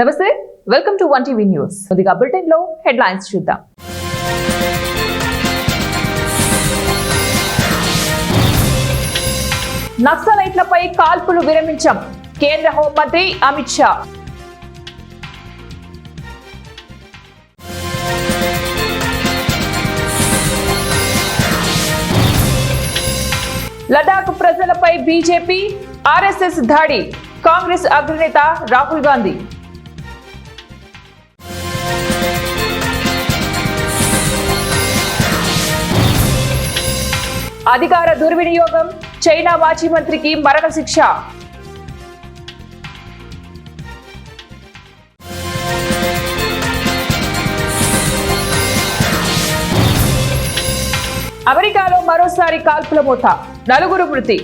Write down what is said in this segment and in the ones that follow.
నమస్తే, welcome to 1 TV news. ముందుగా bulletin లో హెడ్లైన్స్ చూద్దాం. నక్సలైట్లపై కాల్పులు విరమించాం కేంద్ర హోంమంత్రి అమిత్ షా. లడాక్ ప్రజలపై బీజేపీ ఆర్ఎస్ఎస్ దాడి, కాంగ్రెస్ అగ్రనేత రాహుల్ గాంధీ. అధికార దుర్వినియోగం, చైనా మాజీ మంత్రికి మరణశిక్ష. అమెరికాలో మరోసారి కాల్పుల మూత, 4 మృతి.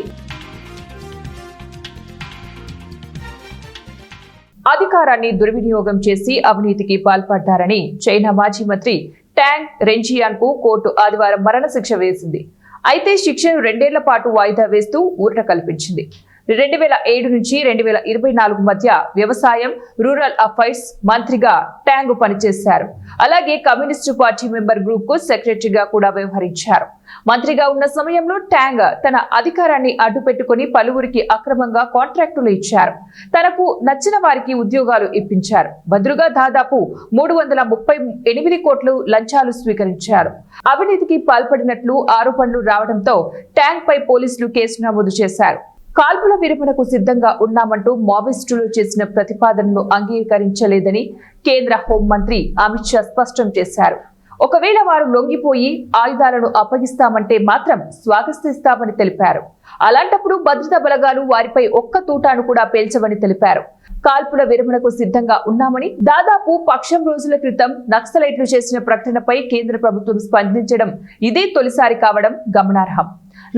అధికారాన్ని దుర్వినియోగం చేసి అవినీతికి పాల్పడ్డారని చైనా మాజీ మంత్రి టాంగ్ రెన్జియాన్ కు కోర్టు ఆదివారం మరణశిక్ష వేసింది. అయితే శిక్షను 2 ఏళ్ల పాటు వాయిదా వేస్తూ ఊరట కల్పించింది. 2007 నుంచి 2024 మధ్య వ్యవసాయం, రూరల్ అఫైర్స్ మంత్రిగా టాంగ్ పనిచేశారు. అలాగే కమ్యూనిస్టు పార్టీ మెంబర్ గ్రూప్ కు సెక్రటరీగా కూడా వ్యవహరించారు. మంత్రిగా ఉన్న సమయంలో టాంగ్ తన అధికారాన్ని అడ్డుపెట్టుకుని పలువురికి అక్రమంగా కాంట్రాక్టులు ఇచ్చారు. తనకు నచ్చిన వారికి ఉద్యోగాలు ఇప్పించారు. బదులుగా దాదాపు 338 కోట్లు లంచాలు స్వీకరించారు. అవినీతికి పాల్పడినట్లు ఆరోపణలు రావడంతో టాంగ్ పై పోలీసులు కేసు నమోదు చేశారు. కాల్పుల విరమణకు సిద్ధంగా ఉన్నామంటూ మావోయిస్టులు చేసిన ప్రతిపాదనను అంగీకరించలేదని కేంద్ర హోంమంత్రి అమిత్ షా స్పష్టం చేశారు. ఒకవేళ వారు లొంగిపోయి ఆయుధాలను అప్పగిస్తామంటే మాత్రం స్వాగతిస్తామని తెలిపారు. అలాంటప్పుడు భద్రతా బలగాలు వారిపై ఒక్క తూటాను కూడా పేల్చవని తెలిపారు. కాల్పుల విరమణకు సిద్ధంగా ఉన్నామని దాదాపు పక్షం రోజుల క్రితం నక్సలైట్లు చేసిన ప్రకటనపై కేంద్ర ప్రభుత్వం స్పందించడం ఇదే తొలిసారి కావడం గమనార్హం.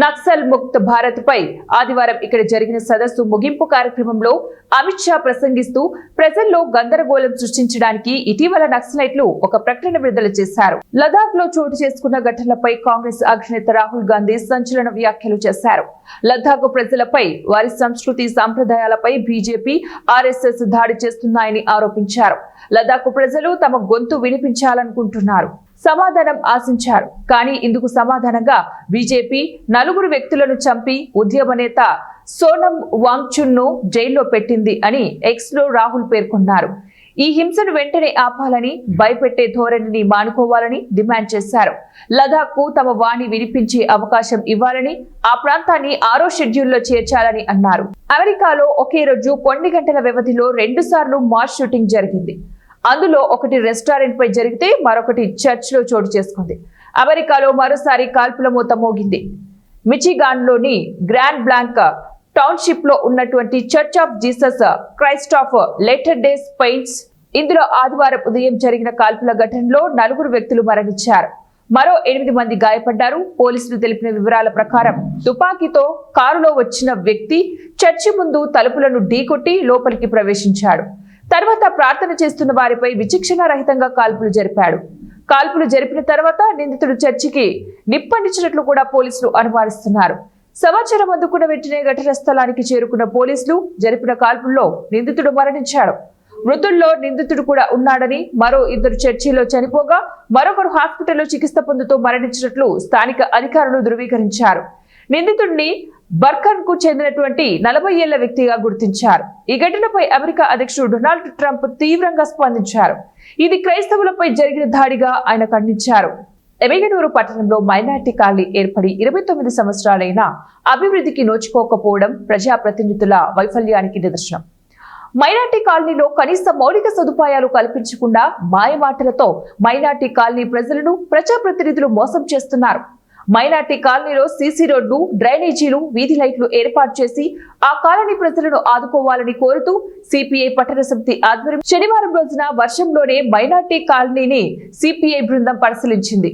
నక్సల్ ముక్త్ భారత్ పై ఆదివారం ఇక్కడ జరిగిన సదస్సు ముగింపు కార్యక్రమంలో అమిత్ షా ప్రసంగిస్తూ ప్రజల్లో గందరగోళం సృష్టించడానికి ఇటీవల నక్సలైట్లు ఒక ప్రకటన విడుదల చేశారు. లదాఖ్ లో చోటు చేసుకున్న ఘటనలపై కాంగ్రెస్ అగ్రనేత రాహుల్ గాంధీ సంచలన వ్యాఖ్యలు చేశారు. లదాఖ్ ప్రజలపై, వారి సంస్కృతి సంప్రదాయాలపై బీజేపీ, ఆర్ఎస్ఎస్ దాడి చేస్తున్నాయని ఆరోపించారు. లదాఖ్ ప్రజలు తమ గొంతు వినిపించాలనుకుంటున్నారు, సమాధానం ఆశించారు. కానీ ఇందుకు సమాధానంగా బీజేపీ 4 వ్యక్తులను చంపి ఉద్యమ నేత సోనం వాంగ్చుక్ ను జైల్లో పెట్టింది అని ఎక్స్ లో రాహుల్ పేర్కొన్నారు. ఈ హింసను వెంటనే ఆపాలని, భయపెట్టే ధోరణిని మానుకోవాలని డిమాండ్ చేశారు. లదాఖ్ కు తమ వాణి వినిపించే అవకాశం ఇవ్వాలని, ఆ ప్రాంతాన్ని 6వ షెడ్యూల్లో చేర్చాలని అన్నారు. అమెరికాలో ఒకే రోజు కొన్ని గంటల వ్యవధిలో 2 సార్లు మాస్ షూటింగ్ జరిగింది. అందులో ఒకటి రెస్టారెంట్ పై జరిగితే మరొకటి చర్చ్ లో చోటు చేసుకుంది. అమెరికాలో మరోసారి కాల్పుల మూత మోగింది. మిచిగాన్ లోని గ్రాండ్ బ్లాంక్ టౌన్షిప్ లో ఉన్నటువంటి church of Jesus Christ of later day saints. ఇందులో ఆదివారం ఉదయం జరిగిన కాల్పుల ఘటనలో 4 వ్యక్తులు మరణించారు. మరో 8 మంది గాయపడ్డారు. పోలీసులు తెలిపిన వివరాల ప్రకారం తుపాకీతో కారులో వచ్చిన వ్యక్తి చర్చి ముందు తలుపులను ఢీకొట్టి లోపలికి ప్రవేశించాడు. తర్వాత ప్రార్థన చేస్తున్న వారిపై విచక్షణ రహితంగా కాల్పులు జరిపాడు. కాల్పులు జరిపిన తర్వాత నిందితుడు చర్చికి నిప్పండించినట్లు కూడా పోలీసులు అనుమానిస్తున్నారు. సమాచారం అందుకున్న వెంటనే ఘటనా స్థలానికి చేరుకున్న పోలీసులు జరిపిన కాల్పుల్లో నిందితుడు మరణించాడు. మృతుల్లో నిందితుడు కూడా ఉన్నాడని, మరో 2 చర్చిలో చనిపోగా మరొకరు హాస్పిటల్లో చికిత్స పొందుతూ మరణించినట్లు స్థానిక అధికారులు ధృవీకరించారు. నిందితుడిని బర్కన్ కు చెందినటువంటి 40 ఏళ్ల వ్యక్తిగా గుర్తించారు. ఈ ఘటనపై అమెరికా అధ్యక్షుడు డొనాల్డ్ ట్రంప్ తీవ్రంగా స్పందించారు. ఇది క్రైస్తవులపై జరిగిన దాడిగా ఆయన ఖండించారు. ఎమ్మిగనూరు పట్టణంలో మైనార్టీ కాలనీ ఏర్పడి 29 సంవత్సరాలైనా అభివృద్ధికి నోచుకోకపోవడం ప్రజాప్రతినిధుల వైఫల్యానికి నిదర్శనం. మైనార్టీ కాలనీలో కనీస మౌలిక సదుపాయాలు కల్పించకుండా మాయమాటలతో మైనార్టీ కాలనీ ప్రజలను ప్రజాప్రతినిధులు మోసం చేస్తున్నారు. మైనార్టీ కాలనీలో సీసీ రోడ్లు, డ్రైనేజీలు, వీధి లైట్లు ఏర్పాటు చేసి ఆ కాలనీ ప్రజలను ఆదుకోవాలని కోరుతూ సిపిఐ పట్టణ సమితి ఆధ్వర్యం శనివారం రోజున వర్షంలోనే మైనార్టీ కాలనీని సిపిఐ బృందం పరిశీలించింది.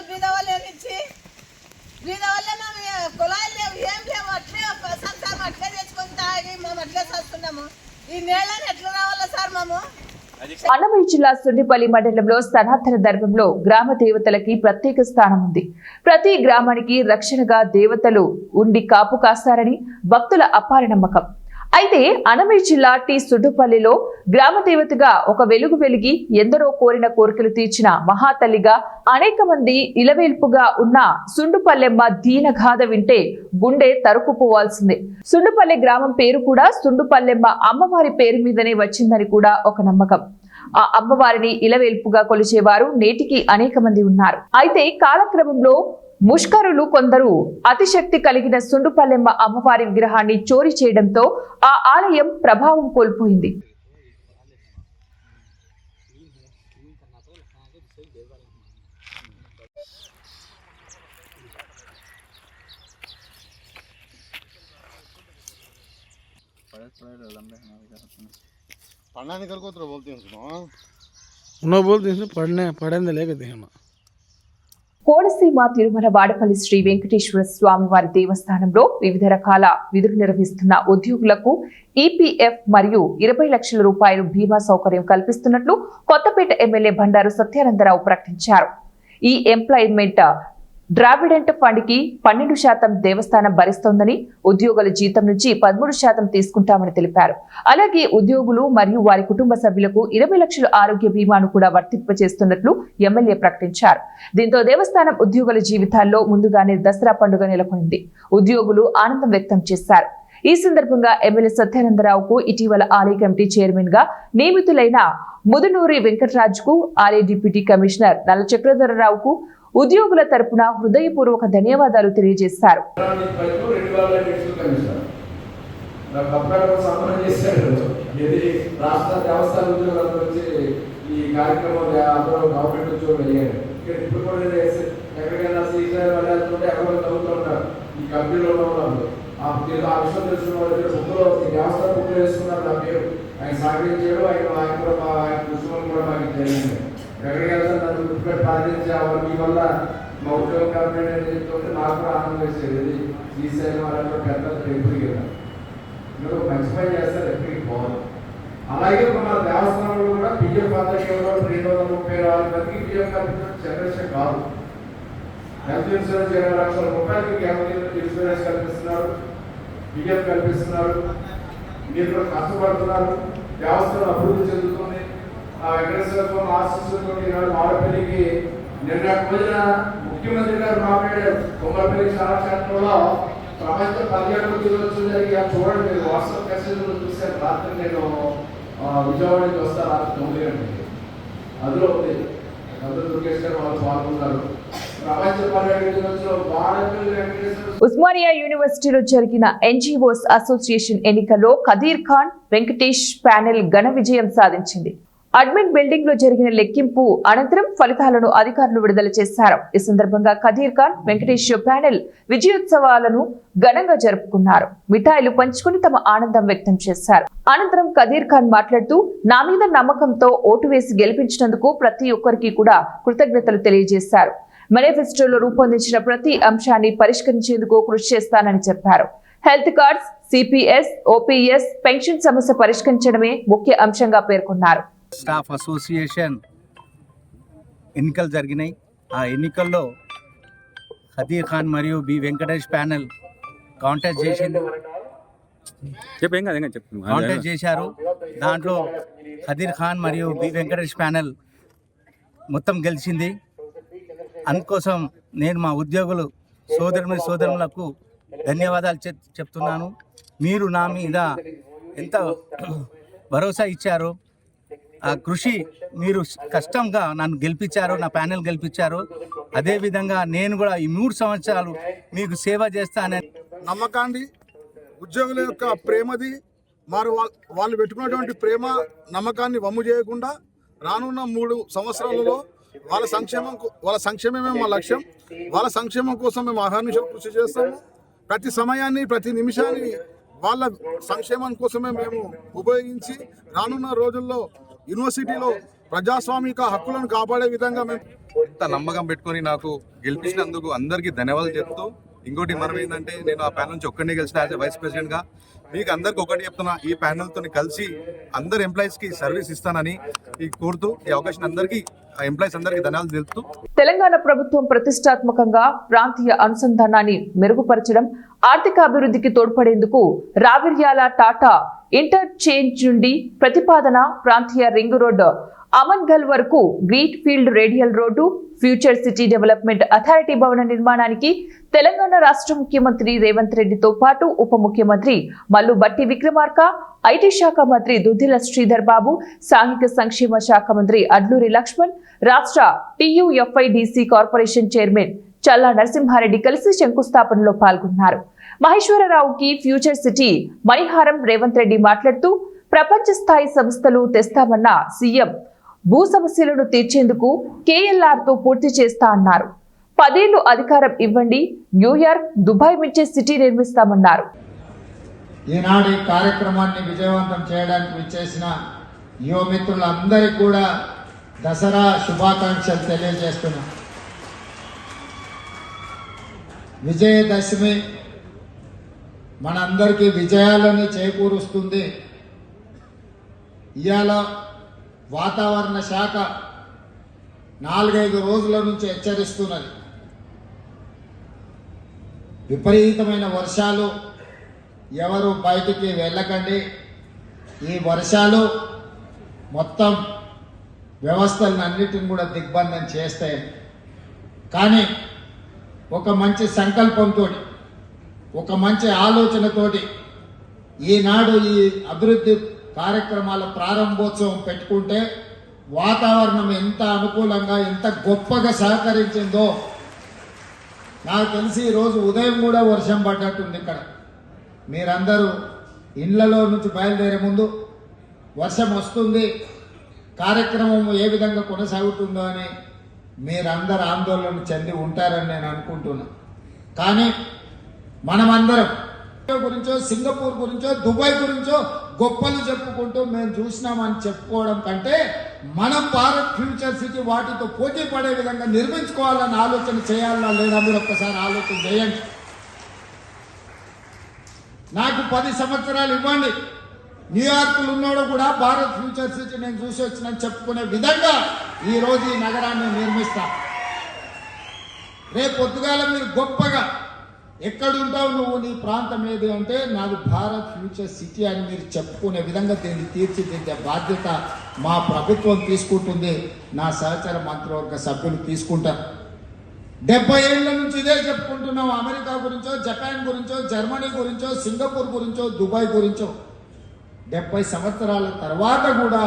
బీదవాళ్ళు ఏమిచ్చి బీదవాళ్ళే కుళాయిలు లేవు, ఏం లేవు, అట్లే సంసారం అట్లే తెచ్చుకొని తాగి మేము అట్లే చేస్తున్నాము. ఈ నేలని అన్నమయ్య జిల్లా సుండిపల్లి మండలంలో సనాతన ధర్మంలో గ్రామ దేవతలకి ప్రత్యేక స్థానం ఉంది. ప్రతి గ్రామానికి రక్షణగా దేవతలు ఉండి కాపు కాస్తారని భక్తుల అపార నమ్మకం. అయితే అన్నమయ్య జిల్లా టి సుండుపల్లిలో గ్రామ దేవతగా ఒక వెలుగు వెలిగి ఎందరో కోరిన కోరికలు తీర్చిన మహాతల్లిగా అనేక మంది ఇలవేల్పుగా ఉన్న సుండుపల్లెమ్మ దీనగాథ వింటే గుండె తరుక్కుపోవాల్సిందే. సుండుపల్లె గ్రామం పేరు కూడా సుండుపల్లెమ్మ అమ్మవారి పేరు మీదనే వచ్చిందని కూడా ఒక నమ్మకం. ఆ అమ్మవారిని ఇలవేల్పుగా కొలిచేవారు నేటికి అనేక మంది ఉన్నారు. అయితే కాలక్రమంలో ముష్కరులు కొందరు అతిశక్తి కలిగిన సుండుపల్లెమ్మ అమ్మవారి విగ్రహాన్ని చోరీ చేయడంతో ఆ ఆలయం ప్రభావం కోల్పోయింది. पढ़ना निकल को तो बोलते हैं सुनो उन्होंने बोलते हैं पढ़ने पढ़ने लेके देखना కోనసీమ తిరుమల వాడపల్లి శ్రీ వెంకటేశ్వర స్వామి వారి దేవస్థానంలో వివిధ రకాల విధులు నిర్వహిస్తున్న ఉద్యోగులకు ఈపీఎఫ్ మరియు 20 లక్షల రూపాయలు బీమా సౌకర్యం కల్పిస్తున్నట్లు కొత్తపేట ఎమ్మెల్యే బండారు సత్యానందరావు ప్రకటించారు. ఈ ఎంప్లాయ్మెంట్ డ్రావిడెంట్ ఫండ్ కి 12% దేవస్థానం భరిస్తోందని, ఉద్యోగుల జీతం నుంచి 13% తీసుకుంటామని తెలిపారు. అలాగే ఉద్యోగులు మరియు వారి కుటుంబ సభ్యులకు 20 లక్షల ఆరోగ్య బీమాను కూడా వర్తింపజేస్తున్నట్లు ఎమ్మెల్యే ప్రకటించారు. దీంతో దేవస్థానం ఉద్యోగుల జీవితాల్లో ముందుగానే దసరా పండుగ నెలకొంది. ఉద్యోగులు ఆనందం వ్యక్తం చేశారు. ఈ సందర్భంగా ఎమ్మెల్యే సత్యానందరావుకు ఇటీవల ఆలయ కమిటీ చైర్మన్ గా నియమితులైన ముదునూరి వెంకటరాజుకు, ఆలయ డిప్యూటీ కమిషనర్ నల్ల చక్రధరరావుకు ఉద్యోగుల తరపున హృదయపూర్వక ధన్యవాదాలు తెలియజేశారు. వల్ల మా ఉద్యోగం కాబట్టి చెప్తుంటే నాకు కూడా ఆనందం వేసేది. శ్రీశైలం వాళ్ళంటే పెద్ద టెంపుల్ కదా, మీరు మంచి పని చేస్తారు, ఎప్పటికీ పోవాలి. అలాగే మన దేవస్థానంలో కూడా పిఎఫ్ అందరికీ 234 మందికి పిఎఫ్ కల్పించడం చిన్న విషయం కాదు. హెల్త్ ఇన్సూరెన్స్ 20 లక్షల రూపాయలకి హెల్త్ ఇన్సూరెన్స్ కల్పిస్తున్నారు, పిఎఫ్ కల్పిస్తున్నారు. మీరు కూడా కష్టపడుతున్నారు, దేవస్థానం అభివృద్ధి చెందుతుంది. ఆ వెంకటేశ్వర స్వామి ఆశీస్సులతో ఈనాడు మాడపల్లికి నిన్న రోజున ముఖ్యమంత్రి గారు మాట్లాడారు. కొమ్మరపల్లి కళాక్షేత్రంలో ప్రపంచ పర్యాటక దినోత్సవం జరిగి చూడండి, మీరు వాట్సాప్ మెసేజ్లో చూశాను. రాత్రి నేను విజయవాడ నుంచి వస్తాను, రాత్రి 9 గంటలకి. అందులో ఉంది అందరూ దుర్గేష్ గారు వాళ్ళు పాల్గొన్నారు. ప్రపంచ పర్యాటక దినోత్సవం మాడపల్లి వెంకటేశ్వర. ఉస్మానియా యూనివర్సిటీలో జరిగిన ఎన్జీఓస్ అసోసియేషన్ ఎన్నికల్లో కదీర్ ఖాన్ వెంకటేష్ ప్యానెల్ ఘన విజయం సాధించింది. అడ్మిన్ బిల్డింగ్ లో జరిగిన లెక్కింపు అనంతరం ఫలితాలను అధికారులు విడుదల చేశారు. ఈ సందర్భంగా కదీర్ ఖాన్ వెంకటేష్ ప్యానెల్ విజయోత్సవాలను ఘనంగా జరుపుకున్నారు. మిఠాయిలు పంచుకుని తమ ఆనందం వ్యక్తం చేశారు. అనంతరం కదీర్ ఖాన్ మాట్లాడుతూ, నా మీద నమ్మకంతో ఓటు వేసి గెలిపించినందుకు ప్రతి ఒక్కరికి కూడా కృతజ్ఞతలు తెలియజేశారు. మేనిఫెస్టోలో రూపొందించిన ప్రతి అంశాన్ని పరిష్కరించేందుకు కృషి చేస్తానని చెప్పారు. Health cards, CPS, OPS, pension సమస్య పరిష్కరించడమే ముఖ్య అంశంగా పేర్కొన్నారు. స్టాఫ్ అసోసియేషన్ ఎన్నికలు జరిగినాయి. ఆ ఎన్నికల్లో ఖదీర్ ఖాన్ మరియు బి వెంకటేష్ ప్యానెల్ కాంటాక్ట్ చేశారు. దాంట్లో ఖదీర్ ఖాన్ మరియు బి వెంకటేష్ ప్యానెల్ మొత్తం గెలిచింది. అందుకోసం నేను మా ఉద్యోగులు సోదరులకు ధన్యవాదాలు చెప్తున్నాను. మీరు నా మీద ఎంత భరోసా ఇచ్చారో, ఆ కృషి మీరు కష్టంగా నన్ను గెలిపించారు, నా ప్యానెల్ గెలిపించారు. అదేవిధంగా నేను కూడా ఈ 3 సంవత్సరాలు మీకు సేవ చేస్తానని నమ్మకాన్ని, ఉద్యోగుల యొక్క ప్రేమది, వాళ్ళు పెట్టుకున్నటువంటి ప్రేమ నమ్మకాన్ని వమ్ము చేయకుండా రానున్న 3 సంవత్సరాలలో వాళ్ళ సంక్షేమమే మా లక్ష్యం. వాళ్ళ సంక్షేమం కోసం మేము అహర్నిశలు కృషి చేస్తాము. ప్రతి సమయాన్ని, ప్రతి నిమిషాన్ని వాళ్ళ సంక్షేమం కోసమే మేము ఉపయోగించి రానున్న రోజుల్లో యూనివర్సిటీలో ప్రజాస్వామిక హక్కులను కాపాడే విధంగా మేము ఇంత నమ్మకం పెట్టుకొని నాకు గెలిపించినందుకు అందరికీ ధన్యవాదాలు చెప్తూ, ఇంకోటి మనం ఏంటంటే నేను ఆ ప్యానల్ నుంచి ఒక్కడే గెలిచిన యాజ్ వైస్ ప్రెసిడెంట్గా మీకు అందరికి ఒకటి చెప్తున్నా, ఈ ప్యానెల్ తోని కలిసి అందరు ఎంప్లాయీస్ కి సర్వీస్ ఇస్తానని కోరుతూ ఈ అవకాశం అందరికీ ఎంప్లాయీస్ అందరికీ ధన్యవాదాలు తెలుపుతూ తెలంగాణ ప్రభుత్వం ప్రతిష్టాత్మకంగా ప్రాంతీయ అనుసంధానాన్ని మెరుగుపరచడం, ఆర్థిక అభివృద్ధికి తోడ్పడేందుకు రావిర్యాల టాటా ఇంటర్చేంజ్ నుండి ప్రతిపాదన ప్రాంతీయ రింగ్ రోడ్డు అమన్గల్ వరకు green field radial road, future city development authority భవన నిర్మాణానికి తెలంగాణ రాష్ట్ర ముఖ్యమంత్రి రేవంత్ రెడ్డితో పాటు ఉప ముఖ్యమంత్రి మల్లు భట్టి విక్రమార్క, ఐటీ శాఖ మంత్రి దుద్దిల శ్రీధర్ బాబు, సాంఘిక సంక్షేమ శాఖ మంత్రి అడ్లూరి లక్ష్మణ్, రాష్ట్ర TUFIDC కార్పొరేషన్ చైర్మన్ చల్లా నరసింహారెడ్డి కలిసి శంకుస్థాపనలో పాల్గొన్నారు. మహేశ్వరరావుకి ఫ్యూచర్ సిటీ మణిహారం రేవంత్ రెడ్డి మాట్లాడుతూ ప్రపంచ స్థాయి సంస్థలు తెస్తామన్న సీఎం భూ సమస్యలను తీర్చేందుకు KLRతో పూర్తి చేస్తా అన్నారు. 10 ఏళ్లు అధికారం ఇవ్వండి, న్యూయార్క్, దుబాయ్ మించే సిటీ నిర్మిస్తామన్నారు. ఈనాడు ఈ కార్యక్రమాన్ని విజయవంతం చేయడానికి విచ్చేసిన యువ మిత్రులందరికీ కూడా దసరా శుభాకాంక్షలు తెలియజేస్తున్నాం. విజయదశమి మనందరికీ విజయాలని చేకూరుస్తుంది. ఇవాళ వాతావరణ శాఖ 4-5 రోజుల నుంచి హెచ్చరిస్తున్నది. విపరీతమైన వర్షాలు, ఎవరు బయటికి వెళ్ళకండి. ఈ వర్షాలు మొత్తం వ్యవస్థలను అన్నిటిని కూడా దిగ్బంధం చేస్తాయి. కానీ ఒక మంచి సంకల్పంతో, ఒక మంచి ఆలోచనతోటి ఈనాడు ఈ అభివృద్ధి కార్యక్రమాల ప్రారంభోత్సవం పెట్టుకుంటే వాతావరణం ఎంత అనుకూలంగా, ఎంత గొప్పగా సహకరించిందో నాకు తెలిసి ఈరోజు ఉదయం కూడా వర్షం పడ్డట్టుంది. ఇక్కడ మీరందరూ ఇళ్లలో నుంచి బయలుదేరే ముందు వర్షం వస్తుంది, కార్యక్రమం ఏ విధంగా కొనసాగుతుందో అని మీరందరూ ఆందోళన చెంది ఉంటారని నేను అనుకుంటున్నా. కానీ మనమందరం గురించో, సింగపూర్ గురించో, దుబాయ్ గురించో గొప్పలు చెప్పుకుంటూ మేము చూసినామని చెప్పుకోవడం కంటే మనం భారత్ ఫ్యూచర్ సిటీ వాటితో పోటీ పడే విధంగా నిర్మించుకోవాలని ఆలోచన చేయాలా లేదా మీరు ఒక్కసారి ఆలోచన చేయండి. నాకు 10 సంవత్సరాలు ఇవ్వండి, న్యూయార్క్లో ఉన్నాడు కూడా భారత్ ఫ్యూచర్ సిటీ నేను చూసి వచ్చినని చెప్పుకునే విధంగా ఈరోజు ఈ నగరాన్ని నిర్మిస్తా. రేపు పొద్దుగాల మీరు గొప్పగా ఎక్కడుంటావు నువ్వు, నీ ప్రాంతం ఏది అంటే నాది భారత్ ఫ్యూచర్ సిటీ అని మీరు చెప్పుకునే విధంగా దీన్ని తీర్చిదిద్దే బాధ్యత మా ప్రభుత్వం తీసుకుంటుంది, నా సహచర మంత్రివర్గ సభ్యులు తీసుకుంటారు. 70 ఏళ్ల నుంచి ఇదే చెప్పుకుంటున్నాం. అమెరికా గురించో, జపాన్ గురించో, జర్మనీ గురించో, సింగపూర్ గురించో, దుబాయ్ గురించో 70 సంవత్సరాల తర్వాత కూడా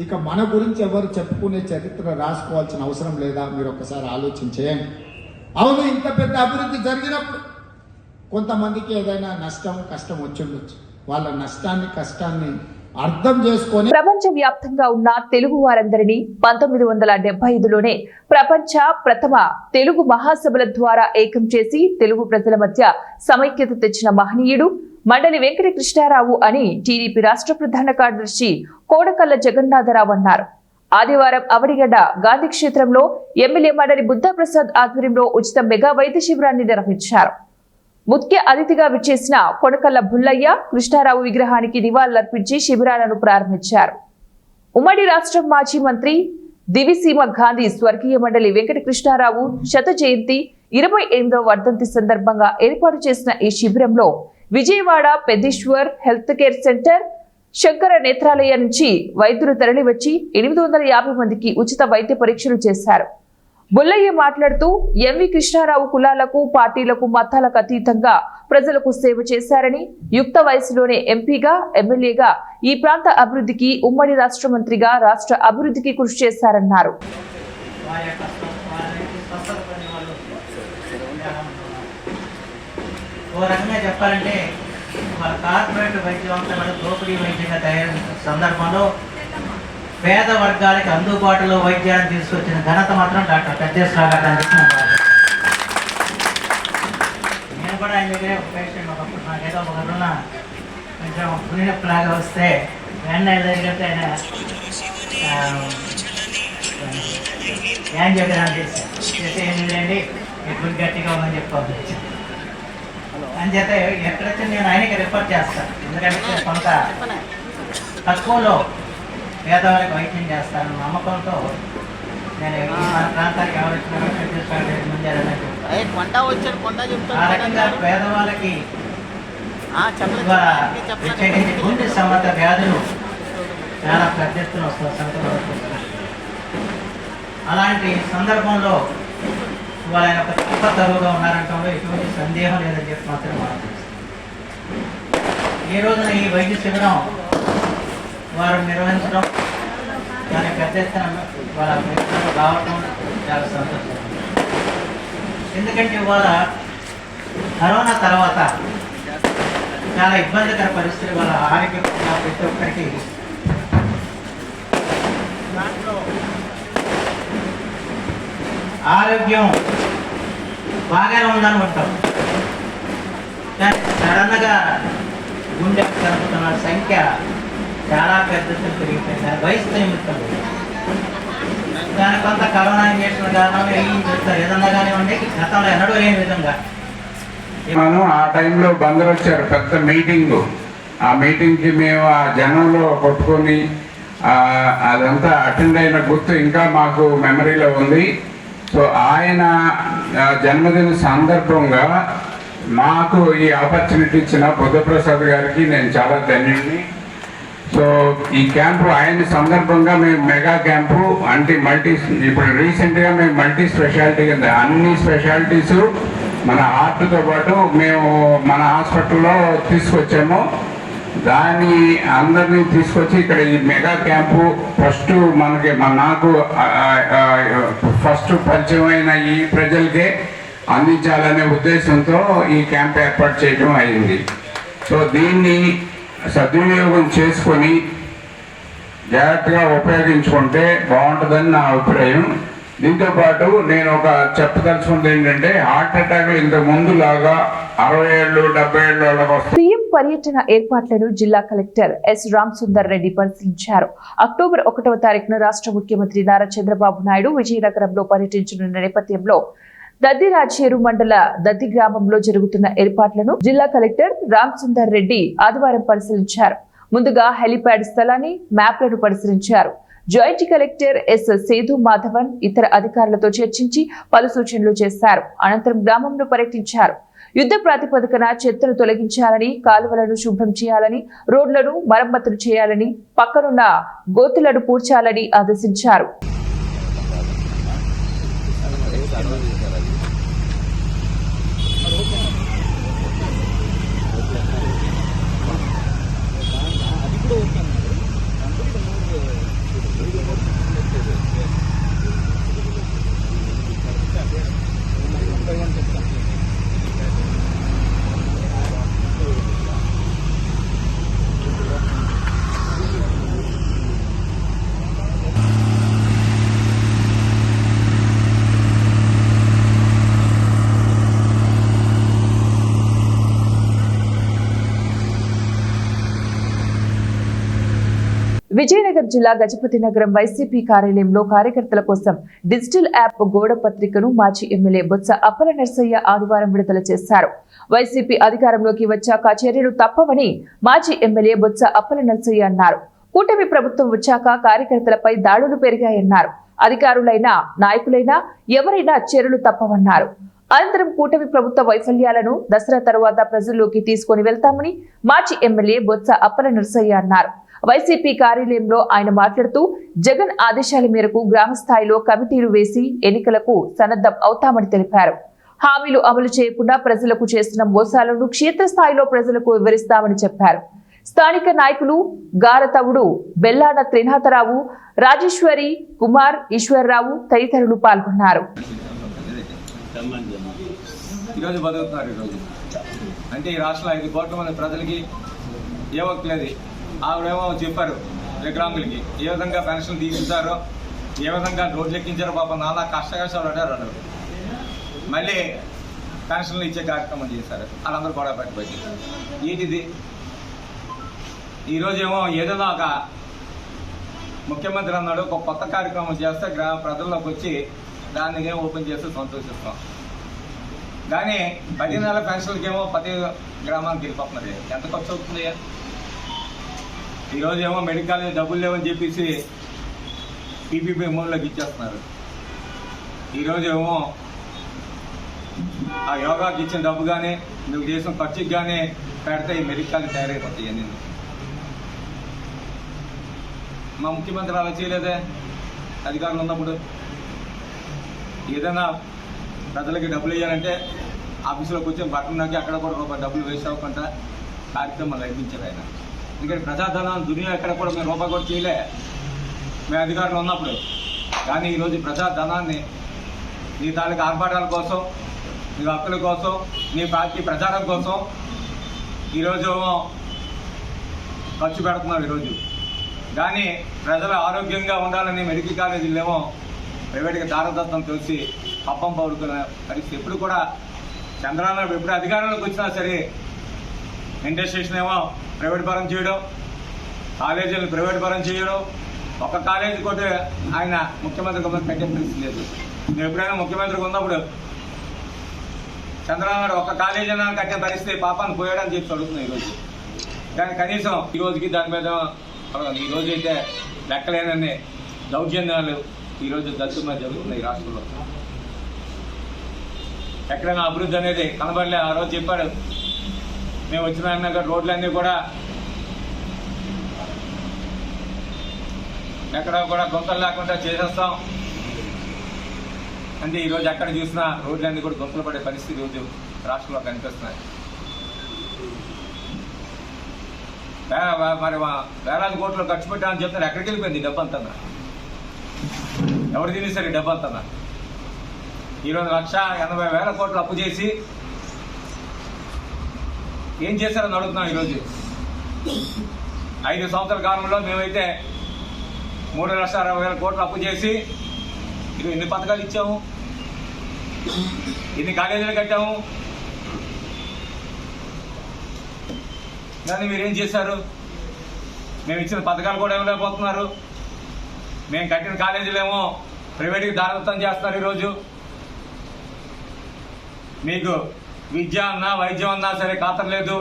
ఇక మన గురించి ఎవరు చెప్పుకునే చరిత్ర రాసుకోవాల్సిన అవసరం లేదా? మీరు ఒక్కసారి ఆలోచన చేయండి. అవును, ఇంత పెద్ద అభివృద్ధి జరిగినప్పుడు కొంతమందికి ఏదైనా నష్టం, కష్టం వచ్చిండొచ్చు. వాళ్ళ నష్టాన్ని, కష్టాన్ని అర్థం చేసుకొని ప్రపంచ వ్యాప్తంగా ఉన్న తెలుగు వారందరినీ 1975లోనే ప్రపంచ ప్రథమ తెలుగు మహాసభల ద్వారా ఏకం చేసి తెలుగు ప్రజల మధ్య సమైక్యత తెచ్చిన మహనీయుడు మండలి వెంకట కృష్ణారావు అని టీడీపీ రాష్ట్ర ప్రధాన కార్యదర్శి కోడకల్ల జగన్నాథరావు అన్నారు. ఆదివారం అవనిగడ్డ గాంధీ క్షేత్రంలో ఎమ్మెల్యే మండలి బుద్ధప్రసాద్ ఆధ్వర్యంలో ఉచిత మెగా వైద్య శిబిరాన్ని నిర్వహించారు. ముఖ్య అతిథిగా విచ్చేసిన కొడకల్ల బుల్లయ్య కృష్ణారావు విగ్రహానికి నివాళులర్పించి శిబిరాలను ప్రారంభించారు. ఉమ్మడి రాష్ట్రం మాజీ మంత్రి దివిసీమ గాంధీ స్వర్గీయ మండలి వెంకట కృష్ణారావు శత జయంతి 28వ వర్ధంతి సందర్భంగా ఏర్పాటు చేసిన ఈ శిబిరంలో Vijayawada Peddeshwar health care centre, Sankara Nethralaya నుంచి వైద్యులు తరలివచ్చి 850 మందికి ఉచిత వైద్య పరీక్షలు చేశారు. బుల్లయ్య మాట్లాడుతూ ఎంవి కృష్ణారావు కులాలకు, పార్టీలకు, మతాలకు అతీతంగా ప్రజలకు సేవ చేశారని, యుక్త వయసులోనే ఎంపీగా, ఎమ్మెల్యేగా ఈ ప్రాంత అభివృద్ధికి, ఉమ్మడి రాష్ట్ర మంత్రిగా రాష్ట్ర అభివృద్ధికి కృషి చేశారన్నారు. చెప్పాలంటే మన కార్పొరేట్ వైద్యవంతులను దోపిడీ వైద్యంగా తయారు సందర్భంలో పేద వర్గాలకు అందుబాటులో వైద్యాన్ని తీసుకొచ్చిన ఘనత మాత్రం డాక్టర్ పెద్దేశ్వర గారు అని చెప్పి నేను కూడా ఆయన దగ్గరే ఒక పేషెంట్ ఒకప్పుడు నాకు ఏదో ఒక రోజున కొంచెం పుణ్యప్లాగా వస్తే వెంటనే దగ్గరికి ఆయన ఏం చెప్పాను చేస్తే ఏం లేదండి ఎక్కువ గట్టిగా ఉందని చెప్పి పంపించాను. అని చేత ఎక్కడైతే నేను ఆయనకి రిఫర్ చేస్తాను. ఎందుకంటే కొంత తక్కువలో పేదవాళ్ళకి వైద్యం చేస్తాను నమ్మకంతో నేను మన ప్రాంతానికి ఎవరు వచ్చినా ఆ రకంగా పేదవాళ్ళకి ప్రత్యేకించి గుండె సంబంధ వ్యాధులు చాలా పెద్ద ఎత్తున వస్తుంది. అలాంటి సందర్భంలో వాళ్ళ ఒక గొప్ప తరువుగా ఉన్నారంటే ఎటువంటి సందేహం లేదని చెప్పి మాత్రం మనం ఈ రోజున ఈ వైద్య శిబిరం వారు నిర్వహించడం దాని పెద్ద ఎత్తున వాళ్ళ ప్రయత్నాలు రావటం చాలా సంతోషం. ఎందుకంటే ఇవాళ కరోనా తర్వాత చాలా ఇబ్బందికర పరిస్థితులు వాళ్ళ ఆరోగ్యంగా ప్రతి ఒక్కరికి దాంట్లో ఆరోగ్యం బాగానే ఉందని ఉంటాం, కానీ సడన్గా గుండె జరుపుతున్న సంఖ్య చాలా పెద్ద పెరిగిపోయింది. దాని వయసు నిమిత్తం దాని కొంత కరోనా ఇంజక్షన్ కారణంగా ఏం చెప్తారు ఏదన్నా కానివ్వండి గతంలో ఎన్నడూ లేని విధంగా మనం ఆ టైంలో బందరు వచ్చారు పెద్ద మీటింగ్. ఆ మీటింగ్కి మేము ఆ జనంలో కొట్టుకొని అదంతా అటెండ్ అయిన గుర్తు ఇంకా మాకు మెమరీలో ఉంది. సో ఆయన జన్మదిన సందర్భంగా మాకు ఈ ఆపర్చునిటీ ఇచ్చిన బుద్ధప్రసాద్ గారికి నేను చాలా ధన్యుడిని. సో ఈ క్యాంపు ఆయన సందర్భంగా మేము మెగా క్యాంపు అంటే ఇప్పుడు రీసెంట్గా మేము మల్టీ స్పెషాలిటీ కింద అన్ని స్పెషాలిటీసు మన హార్ట్తో పాటు మేము మన హాస్పిటల్లో తీసుకొచ్చాము. దాన్ని అందరినీ తీసుకొచ్చి ఇక్కడ ఈ మెగా క్యాంపు ఫస్ట్ నాకు ఫస్ట్ పరిచయం అయిన ఈ ప్రజలకే అందించాలనే ఉద్దేశంతో ఈ క్యాంప్ ఏర్పాటు చేయడం అయింది. సో దీన్ని సద్వినియోగం చేసుకొని జాగ్రత్తగా ఉపయోగించుకుంటే బాగుంటుందని నా అభిప్రాయం. దీంతోపాటు నేను ఒక చెప్పదలుచుకుంది ఏంటంటే హార్ట్ అటాక్లు ఇంతకు ముందు లాగా 60 ఏళ్ళు 70 ఏళ్ళు వాళ్ళకి వస్తాయి. సీఎం పర్యటన ఏర్పాట్లను జిల్లా కలెక్టర్ ఎస్ రామసుందర్ రెడ్డి పరిశీలించారు. అక్టోబర్ 1వ తారీఖున రాష్ట్ర ముఖ్యమంత్రి నారా చంద్రబాబు నాయుడు విజయనగరంలో పర్యటించనున్న నేపథ్యంలో దద్దిరాజేరు మండల దద్ది గ్రామంలో జరుగుతున్న ఏర్పాట్లను జిల్లా కలెక్టర్ రామసుందర్ రెడ్డి ఆదివారం పరిశీలించారు. ముందుగా హెలిప్యాడ్ స్థలాన్ని మ్యాప్లను పరిశీలించారు. జాయింట్ కలెక్టర్ ఎస్ సేదు మాధవన్ ఇతర అధికారులతో చర్చించి పలు సూచనలు చేశారు. అనంతరం గ్రామంలో పర్యటించారు. యుద్ధ ప్రాతిపదికన చెత్తను తొలగించాలని, కాలువలను శుభ్రం చేయాలని, రోడ్లను మరమ్మతులు చేయాలని, పక్కనున్న గోతులను పూడ్చాలని ఆదేశించారు. విజయనగరం జిల్లా గజపతి నగరం వైసీపీ కార్యాలయంలో కార్యకర్తల కోసం డిజిటల్ యాప్ గోడ పత్రికను మాజీ ఎమ్మెల్యే బొత్స అప్పల నర్సయ్య ఆదివారం విడుదల చేశారు. వైసీపీ అధికారంలోకి వచ్చాక చర్యలు తప్పవని మాజీ ఎమ్మెల్యే బొత్స అప్పల నర్సయ్య అన్నారు. కూటమి ప్రభుత్వం వచ్చాక కార్యకర్తలపై దాడులు పెరిగాయన్నారు. అధికారులైనా నాయకులైనా ఎవరైనా చర్యలు తప్పవన్నారు. అనంతరం కూటమి ప్రభుత్వ వైఫల్యాలను దసరా తరువాత ప్రజల్లోకి తీసుకుని వెళ్తామని మాజీ ఎమ్మెల్యే బొత్స అప్పల నర్సయ్య అన్నారు. వైసీపీ కార్యాలయంలో ఆయన మాట్లాడుతూ జగన్ ఆదేశాల మేరకు గ్రామ స్థాయిలో కమిటీలు వేసి ఎన్నికలకు సన్నద్ధం అవుతామని తెలిపారు. హామీలు అమలు చేయకుండా ప్రజలకు చేస్తున్న మోసాలను క్షేత్రస్థాయిలో ప్రజలకు వివరిస్తామని చెప్పారు. స్థానిక నాయకులు గారతవుడు బెల్లాన త్రినాథరావు, రాజేశ్వరి, కుమార్, ఈశ్వర్రావు తదితరులు పాల్గొన్నారు. ఈరోజు బతుకుతున్నారు. ఈరోజు అంటే ఈ రాష్ట్రంలో 5 కోట్ల మంది ప్రజలకి ఏమొక్కలేదు. ఆవిడేమో చెప్పారు వికలాంగులకి ఏ విధంగా పెన్షన్ తీసుకుంటారో, ఏ విధంగా రోడ్లు ఎక్కించారో, పాపం నానా కష్టాలు అడ్డారు. మళ్ళీ పెన్షన్లు ఇచ్చే కార్యక్రమం చేశారు. వాళ్ళందరూ గొడవ పెట్టబట్టి ఏంటిది ఈరోజేమో ఏదైనా ఒక ముఖ్యమంత్రి అన్నాడు ఒక కొత్త కార్యక్రమం చేస్తే ప్రజల్లోకి వచ్చి దాన్ని ఓపెన్ చేస్తే సంతోషిస్తాం. కానీ 10 నెలల పెన్షన్లకేమో ప్రతి గ్రామానికి వెళ్ళిపోతున్నది. ఎంత ఖర్చు అవుతుంది? ఈరోజు ఏమో మెడికల్ కాలేజ్ డబ్బులు లేవని చెప్పేసి పీపీపీ అమౌంట్లోకి ఇచ్చేస్తున్నారు. ఈరోజు ఏమో ఆ యోగాకి ఇచ్చిన డబ్బు కానీ నువ్వు చేసిన ఖర్చుకి కానీ పెడితే ఈ మెడికల్ కాలేజ్ తయారైపోతాయి. నేను మా ముఖ్యమంత్రి అలా చేయలేదే అధికారులు ఉన్నప్పుడు. ఏదైనా ప్రజలకి డబ్బులు ఇవ్వాలంటే ఆఫీసులో కూర్చొని బట్టలు నొక్కి అక్కడ కూడా రూపాయి డబ్బులు వేస్ట్ అవ్వకుండా కార్యక్రమం నడిపించారు ఆయన. ఎందుకంటే ప్రజాధనాన్ని దునియా ఎక్కడ కూడా మేము రూపాయి కూడా చేయలే మేము అధికారులు ఉన్నప్పుడు. కానీ ఈరోజు ప్రజాధనాన్ని నీ తాలూకు ఆర్భాటాల కోసం, నీ హక్కుల కోసం, నీ పార్టీ ప్రచారం కోసం ఈరోజు ఖర్చు పెడుతున్నారు. ఈరోజు కానీ ప్రజలు ఆరోగ్యంగా ఉండాలని మెడికల్ కాలేజీలేమో ప్రైవేట్గా దారదత్తం తెలిసి పప్పం పౌరుకున్న పరిస్థితి. ఎప్పుడు కూడా చంద్రబాబు ఎప్పుడు అధికారంలోకి వచ్చినా సరే ఇండస్ట్రీస్ని ఏమో ప్రైవేట్ పరం చేయడం, కాలేజీలు ప్రైవేట్ పరం చేయడం. ఒక కాలేజీ కూడా ఆయన ముఖ్యమంత్రి కట్టే పరిస్థితి లేదు. నేను ఎప్పుడైనా ముఖ్యమంత్రిగా ఉన్నప్పుడు చంద్రబాబు ఒక్క కాలేజీ అయినా కట్టే పరిస్థితి పాపాన్ని పోయాడని చెప్పి అడుగుతున్నాయి ఈరోజు. కానీ కనీసం ఈ రోజుకి దాని మీద ఈరోజు అయితే లెక్కలేనన్ని దౌర్జన్యాలు ఈరోజు దత్తుగా జరుగుతున్నాయి ఈ రాష్ట్రంలో. ఎక్కడైనా అభివృద్ధి అనేది కనబడలే. ఆ రోజు చెప్పాడు మేము వచ్చిన రోడ్లన్నీ కూడా ఎక్కడ కూడా గుంతలు లేకుండా చేసేస్తాం అంటే ఈరోజు ఎక్కడ చూసినా రోడ్లన్నీ కూడా గుంతలు పడే పరిస్థితి రోజు రాష్ట్రంలో కనిపిస్తున్నాయి. మరి వేలాది కోట్లు ఖర్చు పెట్టామని చెప్తున్నారు. ఎక్కడికి వెళ్ళిపోయింది ఈ డబ్బు అంతా? ఎవరు తినేసారు ఈ డబ్బు అంతా? ఈరోజు 1,80,000 కోట్లు అప్పు చేసి ఏం చేశారని అడుగుతున్నాం. ఈరోజు 5 సంవత్సరాల కాలంలో మేమైతే 3,60,000 కోట్లు అప్పు చేసి ఎన్ని పథకాలు ఇచ్చాము, ఎన్ని కాలేజీలు కట్టాము. కానీ మీరేం చేశారు? మేము ఇచ్చిన పథకాలు కూడా ఇవ్వలేకపోతున్నారు. మేము కట్టిన కాలేజీలేమో ప్రైవేట్కి దారదత్తం చేస్తున్నారు. ఈరోజు మీకు విద్య అన్నా వైద్యం అన్నా సరే ఖాతరు లేదు.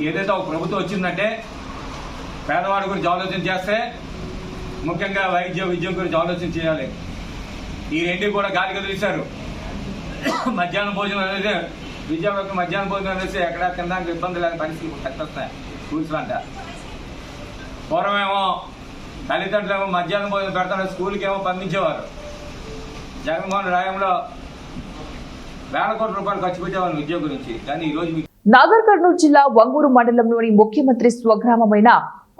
ఏదైతే ఒక ప్రభుత్వం వచ్చిందంటే పేదవాడి గురించి ఆలోచన చేస్తే ముఖ్యంగా విద్య గురించి ఆలోచన చేయాలి. ఈ రెండు కూడా గాలికి వదిలేశారు. మధ్యాహ్నం భోజనం అనేది విద్యార్థులకు మధ్యాహ్నం భోజనం అనేసి ఎక్కడ తినడానికి ఇబ్బంది లేని పరిస్థితులు కట్టొస్తున్నాయి స్కూల్స్లో అంట. పూర్వమేమో తల్లిదండ్రులు ఏమో మధ్యాహ్నం భోజనం పెడతారు, స్కూల్కి ఏమో పంపించేవారు. జగన్మోహన్ రాయంలో వేల కోట్ల రూపాయలు ఖర్చు పెట్టేవాళ్ళు విద్య గురించి. కానీ ఈ రోజు నాగర్ కర్నూలు జిల్లా వంగూరు మండలంలోని ముఖ్యమంత్రి స్వగ్రామమైన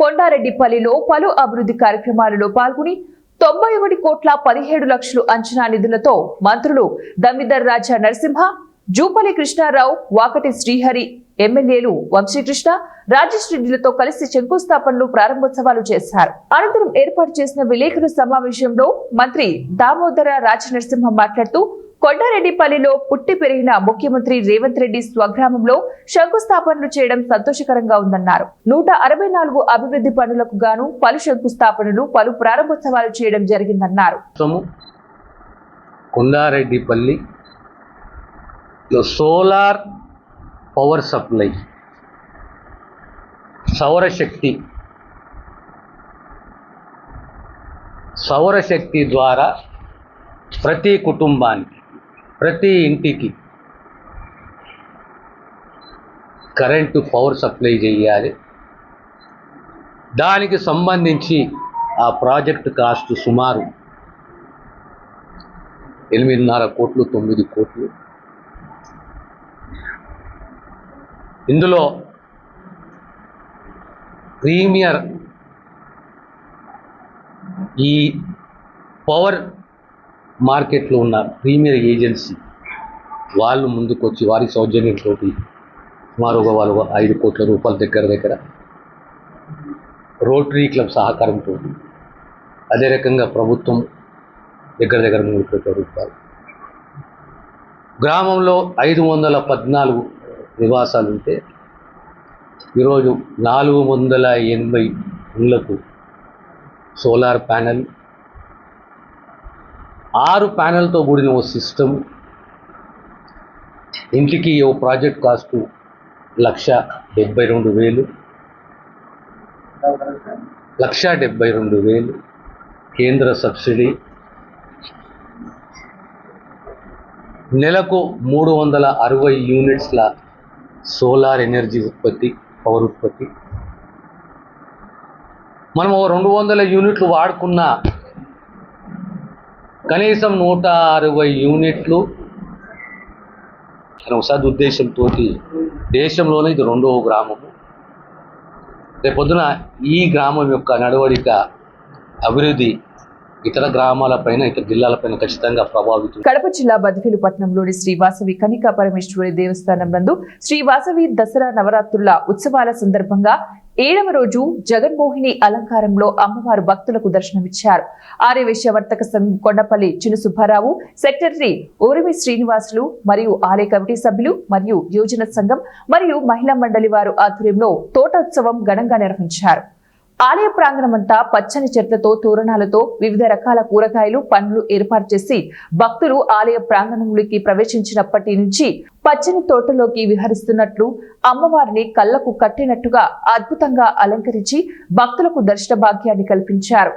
కొండారెడ్డిపల్లిలో పలు అభివృద్ధి కార్యక్రమాలలో పాల్గొని 91,17,00,000 అంచనా నిధులతో మంత్రులు దమ్మిదర్ రాజా నరసింహ, జూపల్లి కృష్ణారావు, వాకటి శ్రీహరి, ఎమ్మెల్యేలు వంశీకృష్ణ, రాజేష్ రెడ్డిలతో కలిసి శంకుస్థాపనలు ప్రారంభోత్సవాలు చేశారు. అనంతరం ఏర్పాటు చేసిన విలేకరుల సమావేశంలో మంత్రి దామోదర రాజనరసింహ మాట్లాడుతూ కొండారెడ్డిపల్లిలో పుట్టి పెరిగిన ముఖ్యమంత్రి రేవంత్ రెడ్డి స్వగ్రామంలో శంకుస్థాపనలు చేయడం సంతోషకరంగా ఉందన్నారు. 164 అభివృద్ధి పనులకు గాను పలు శంకుస్థాపనలు, పలు ప్రారంభోత్సవాలు చేయడం జరిగిందన్నారు. కొండారెడ్డిపల్లి సోలార్ పవర్ సప్లై, సౌరశక్తి ద్వారా ప్రతి కుటుంబానికి, ప్రతి ఇంటికి కరెంటు పవర్ సప్లై చేయాలి. దానికి సంబంధించి ఆ ప్రాజెక్టు కాస్ట్ సుమారు 8.5 కోట్లు 9 కోట్లు. ఇందులో ప్రీమియర్ ఈ పవర్ మార్కెట్లో ఉన్న ప్రీమియర్ ఏజెన్సీ వాళ్ళు ముందుకొచ్చి వారి సౌజన్యంతో సుమారుగా వాళ్ళు 5 కోట్ల రూపాయల దగ్గర రోటరీ క్లబ్ సహకారంతో, అదే రకంగా ప్రభుత్వం దగ్గర 3 కోట్ల రూపాయలు. గ్రామంలో 514 నివాసాలు ఉంటే ఈరోజు 480 ఇళ్లకు సోలార్ ప్యానెల్, 6 ప్యానెల్తో కూడిన ఓ సిస్టమ్, ఇంటికి ఓ ప్రాజెక్ట్ కాస్టు 1,72,000. 1,72,000 కేంద్ర సబ్సిడీ, నెలకు 360 యూనిట్స్ల సోలార్ ఎనర్జీ ఉత్పత్తి, పవర్ ఉత్పత్తి. మనం 200 యూనిట్లు వాడుకున్న కనీసం 160 యూనిట్లు సదుద్దేశంతో దేశంలోనే ఇది 2వ గ్రామము. రేపొద్దున ఈ గ్రామం యొక్క నడవడిక, అభివృద్ధి ఇతర గ్రామాలపైన, ఇతర జిల్లాలపైన ఖచ్చితంగా ప్రభావితం. కడప జిల్లా బద్వేలు పట్టణంలోని శ్రీ వాసవి కనికా పరమేశ్వరి దేవస్థానం నందు శ్రీ వాసవి దసరా నవరాత్రుల ఉత్సవాల సందర్భంగా 7వ రోజు జగన్మోహిని అలంకారంలో అమ్మవారు భక్తులకు దర్శనమిచ్చారు. ఆర్యవేశ్య వర్తక సంఘం కొండపల్లి చిన్న సుబ్బారావు, సెక్రటరీ ఊరిమి శ్రీనివాసులు మరియు ఆలయ కమిటీ సభ్యులు మరియు యోజన సంఘం మరియు మహిళా మండలి వారు ఆధ్వర్యంలో తోటోత్సవం ఘనంగా నిర్వహించారు. ఆలయ ప్రాంగణమంతా పచ్చని చెట్లతో, తోరణాలతో, వివిధ రకాల కూరగాయలు, పండ్లు ఏర్పాటు చేసి భక్తులు ఆలయ ప్రాంగణంలోకి ప్రవేశించినప్పటి నుంచి పచ్చని తోటలోకి విహరిస్తున్నట్లు అమ్మవారిని కళ్లకు కట్టినట్టుగా అద్భుతంగా అలంకరించి భక్తులకు దర్శన భాగ్యాన్ని కల్పించారు.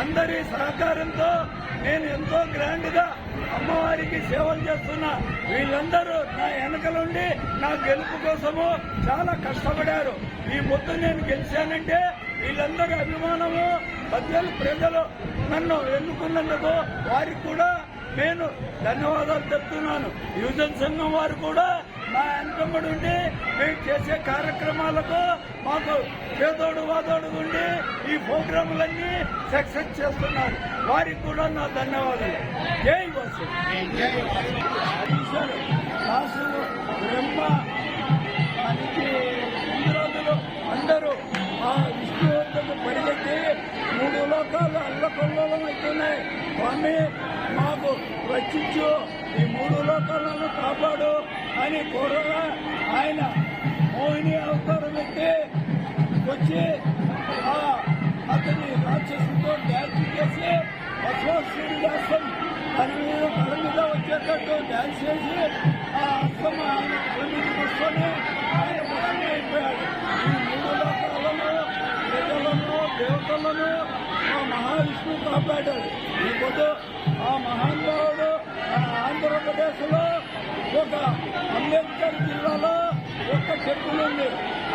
అందరి సహకారంతో నేను ఎంతో గ్రాండ్గా అమ్మవారికి సేవలు చేస్తున్నా. వీళ్ళందరూ నా వెనకలుండి నా గెలుపు కోసము చాలా కష్టపడారు. ఈ మొత్తం నేను గెలిచానంటే వీళ్ళందరూ అభిమానము, బద్వేలు ప్రజలు నన్ను ఎన్నుకున్నందుకు వారికి కూడా నేను ధన్యవాదాలు చెప్తున్నాను. యువజన సంఘం వారు కూడా మా వెనకబడి ఉండి మేము చేసే కార్యక్రమాలకు మాకు చేదోడు వాదోడు ఉండి ఈ ప్రోగ్రాములన్నీ సక్సెస్ చేస్తున్నారు. వారికి కూడా నా ధన్యవాదాలు. జై వాసు. రాసులు, బ్రహ్మ, ఇంద్రాదులు అందరూ ఆ విష్ణువర్ధకు పరిగెత్తి 3 లోకాలు అల్లకొల్లోలం అవుతున్నాయి. స్వామి మాకు రక్షించు, ఈ 3 లోకాలను కాపాడు అని కోరగా ఆయన మోహిని అవతారం ఎత్తి వచ్చి అతని రాక్షసుతో డ్యాన్స్ చేసి అశ్వశ్రీదాసం తన మీద వచ్చేటట్టు డ్యాన్స్ చేసి ఆ అస్తం ఆయన తల మీదకి వస్తూనే ఆయన భస్మం అయిపోయాడు. ఈ 3 లోకాలను, ప్రజలను, దేవతలను ఆ మహావిష్ణువు కాపాడాడు. ఈ పొద్దు ఆ మహానుభావుడు ఆంధ్రప్రదేశ్లో ఒక అంబేద్కర్ జిల్లాలో ఒక టెంపుల్ ఉంది.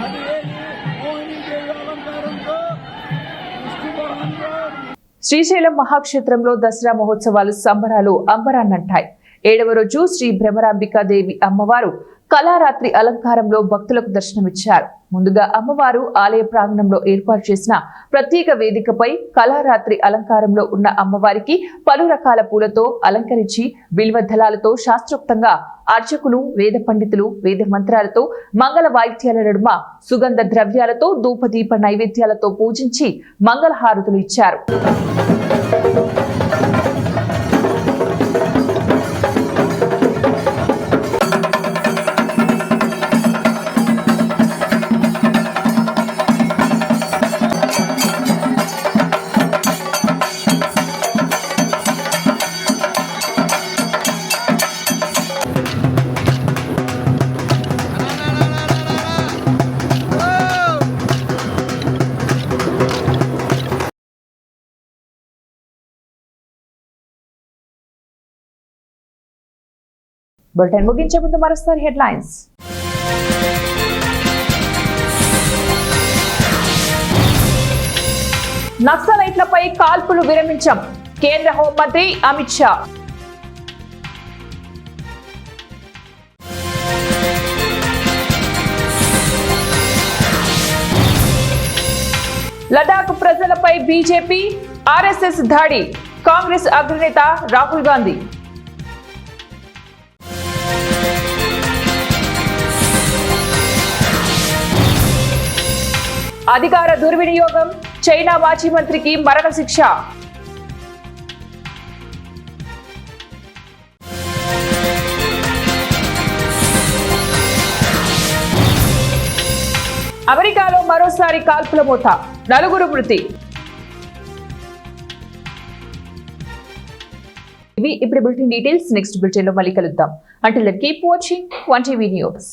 అది ఏది మోహిని దేవి అలంకారంతో విష్ణు మహానుభావుడు. శ్రీశైలం మహాక్షేత్రంలో దసరా మహోత్సవాలు సంబరాలు అంబరాన్నంటాయి. 7వ రోజు శ్రీ భ్రమరాంబికాదేవి అమ్మవారు కళారాత్రి అలంకారంలో భక్తులకు దర్శనమిచ్చారు. ముందుగా అమ్మవారు ఆలయ ప్రాంగణంలో ఏర్పాటు చేసిన ప్రత్యేక వేదికపై కళారాత్రి అలంకారంలో ఉన్న అమ్మవారికి పలు రకాల పూలతో అలంకరించి బిల్వదళాలతో శాస్త్రోక్తంగా అర్చకులు, వేద పండితులు వేద మంత్రాలతో, మంగళ వాయిద్యాల నడుమ సుగంధ ద్రవ్యాలతో, ధూపదీప నైవేద్యాలతో పూజించి మంగళహారతులు ఇచ్చారు. బులెటిన్ ముగించే ముందు మరోసారి హెడ్లైన్స్. నక్సలైట్లపై కాల్పులు విరమించాం, కేంద్ర హోంమంత్రి అమిత్ షా. లడాక్ ప్రజలపై బీజేపీ, ఆర్ఎస్ఎస్ దాడి, కాంగ్రెస్ అగ్రనేత రాహుల్ గాంధీ. అధికార దుర్వినియోగం, చైనా మాజీ మంత్రికి మరణశిక్ష. అమెరికాలో మరోసారి కాల్పుల మూత, 4 మృతి. ఇవి ఇప్పుడు బులెటిన్ డీటెయిల్స్. నెక్స్ట్ బులెటిన్ లో మళ్ళీ కలుద్దాం. Until then, keep watching 1TV News.